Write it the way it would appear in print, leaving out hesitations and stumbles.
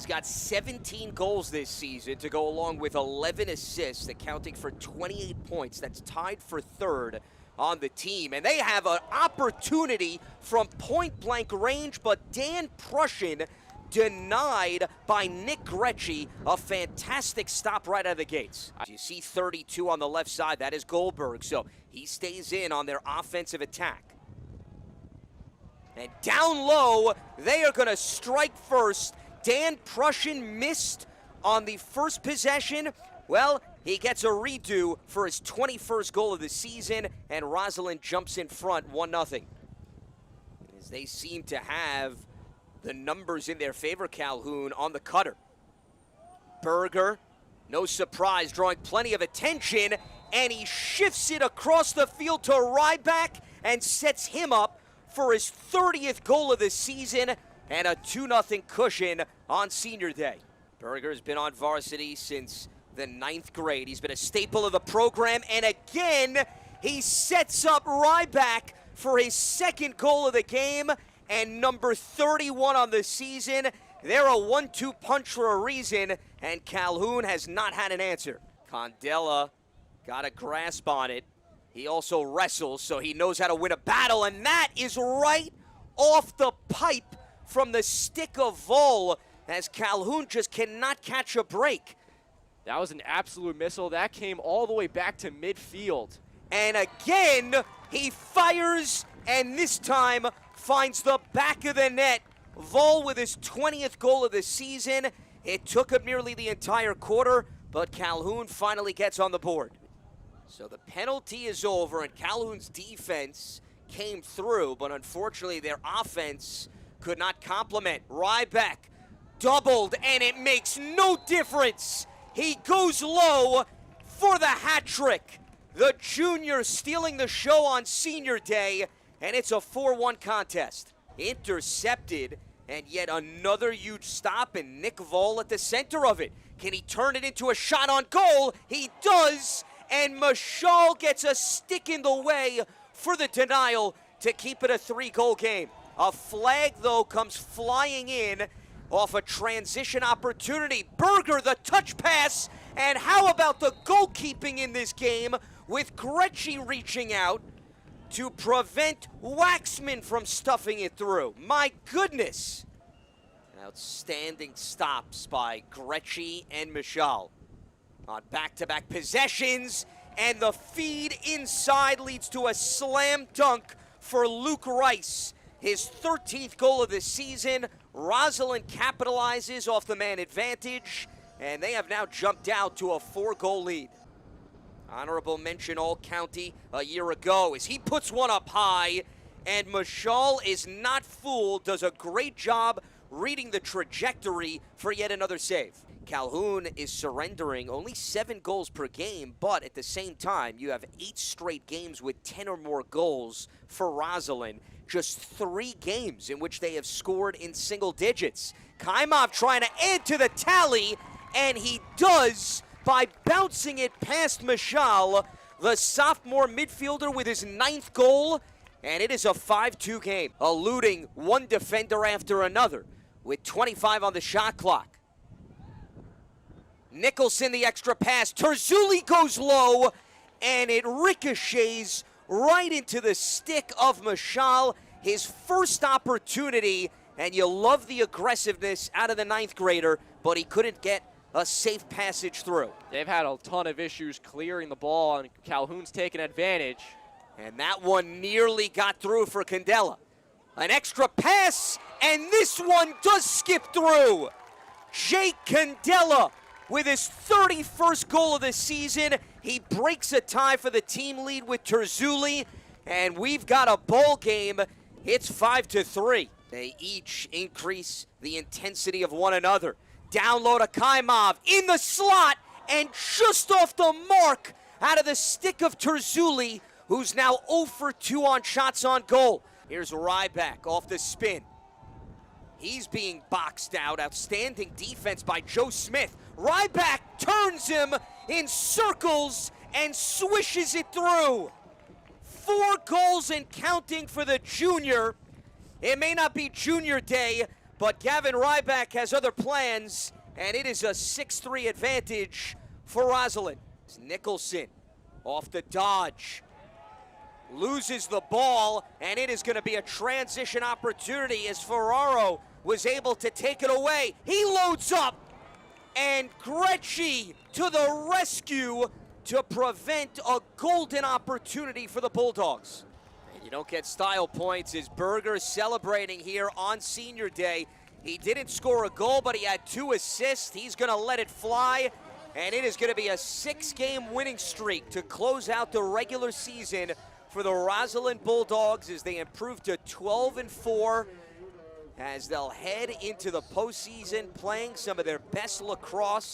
He's got 17 goals this season to go along with 11 assists, accounting for 28 points. That's tied for third on the team. And they have an opportunity from point-blank range, but Dan Prussian denied by Nick Grecci. A fantastic stop right out of the gates. You see 32 on the left side. That is Goldberg, so he stays in on their offensive attack. And down low, they are going to strike first. Dan Prussian missed on the first possession. Well, he gets a redo for his 21st goal of the season, and Roslyn jumps in front 1-0. As they seem to have the numbers in their favor, Calhoun on the cutter. Berger, no surprise, drawing plenty of attention, and he shifts it across the field to Ryback and sets him up for his 30th goal of the season and a 2-0 cushion on senior day. Berger's been on varsity since the 9th grade. He's been a staple of the program, and again, he sets up Ryback for his 2nd goal of the game and number 31 on the season. They're a 1-2 punch for a reason, and Calhoun has not had an answer. Condella got a grasp on it. He also wrestles, so he knows how to win a battle, and that is right off the pipe from the stick of Vol, as Calhoun just cannot catch a break. That was an absolute missile. That came all the way back to midfield. And again, he fires, and this time finds the back of the net. Vol with his 20th goal of the season. It took him nearly the entire quarter, but Calhoun finally gets on the board. So the penalty is over, and Calhoun's defense came through, but unfortunately their offense could not complement. Ryback doubled, and it makes no difference. He goes low for the hat trick. The junior stealing the show on senior day, and it's a 4-1 contest. Intercepted, and yet another huge stop, and Nick Vol at the center of it. Can he turn it into a shot on goal? He does, and Mashal gets a stick in the way for the denial to keep it a 3-goal game. A flag, though, comes flying in off a transition opportunity. Berger, the touch pass, and how about the goalkeeping in this game with Grecci reaching out to prevent Waxman from stuffing it through. My goodness. Outstanding stops by Grecci and Michal on back-to-back possessions, and the feed inside leads to a slam dunk for Luke Rice. His 13th goal of the season. Roslyn capitalizes off the man advantage, and they have now jumped out to a 4-goal lead. Honorable mention All-County a year ago as he puts one up high, and Mashal is not fooled, does a great job reading the trajectory for yet another save. Calhoun is surrendering only 7 goals per game, but at the same time, you have 8 straight games with 10 or more goals for Roslyn. Just 3 games in which they have scored in single digits. Kaimov trying to add to the tally, and he does by bouncing it past Mashal, the sophomore midfielder with his 9th goal, and it is a 5-2 game, eluding one defender after another with 25 on the shot clock. Nicholson the extra pass, Terzulli goes low, and it ricochets right into the stick of Mashal, his first opportunity, and you love the aggressiveness out of the 9th grader, but he couldn't get a safe passage through. They've had a ton of issues clearing the ball, and Calhoun's taken advantage. And that one nearly got through for Candela. An extra pass, and this one does skip through. Jake Candela with his 31st goal of the season. He breaks a tie for the team lead with Terzulli, and we've got a ball game. It's 5-3. They each increase the intensity of one another. Down low to Kaimov, in the slot, and just off the mark out of the stick of Terzulli, who's now 0 for 2 on shots on goal. Here's Ryback off the spin. He's being boxed out. Outstanding defense by Joe Smith. Ryback turns him in circles and swishes it through. 4 goals and counting for the junior. It may not be junior day, But Gavin Ryback has other plans, and it is a 6-3 advantage for Roslyn. It's Nicholson off the dodge. Loses the ball, and it is going to be a transition opportunity as Ferraro was able to take it away. He loads up, and Gretschy to the rescue to prevent a golden opportunity for the Bulldogs. And you don't get style points as Berger celebrating here on senior day. He didn't score a goal, but he had 2 assists. He's going to let it fly, and it is going to be a 6-game winning streak to close out the regular season for the Roslyn Bulldogs as they improve to 12-4 as they'll head into the postseason playing some of their best lacrosse